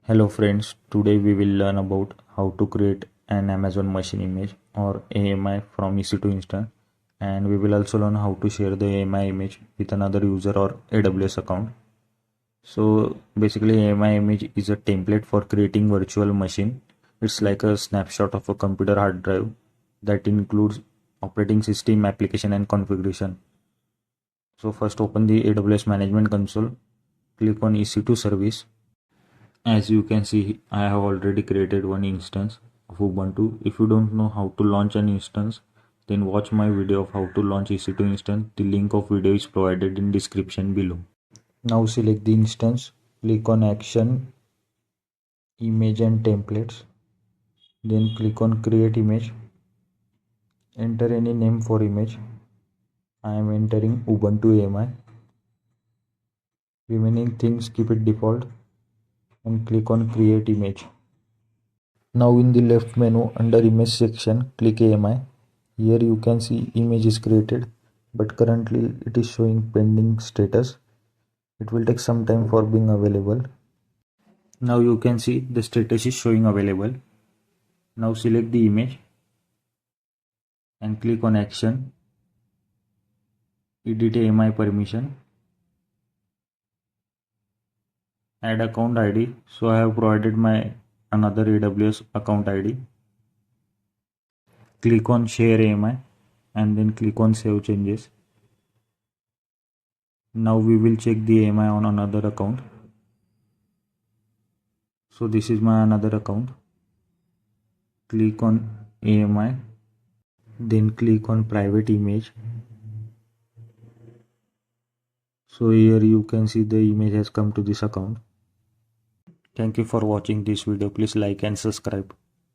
Hello friends, today we will learn about how to create an Amazon machine image or AMI from EC2 instance, and we will also learn how to share the AMI image with another user or AWS account. So basically AMI image is a template for creating virtual machine. It's like a snapshot of a computer hard drive that includes operating system, application and configuration. So first open the AWS management console, click on EC2 service. As you can see, I have already created one instance of Ubuntu. If you don't know how to launch an instance, then watch my video of how to launch EC2 instance. The link of video is provided in description below. Now select the instance, click on Action, Image and Templates. Then click on Create Image. Enter any name for image. I am entering Ubuntu AMI. Remaining things keep it default and click on Create Image. Now in the left menu under image section, click AMI. Here you can see image is created, but currently it is showing pending status. It will take some time for being available. Now you can see the status is showing available. Now select the image and click on Action, Edit AMI Permission, Add Account ID. So I have provided my another AWS account ID. Click on Share AMI and then click on Save Changes. Now we will check the AMI on another account. So this is my another account. Click on AMI, then click on private image. So here you can see the image has come to this account. Thank you for watching this video. Please like and subscribe.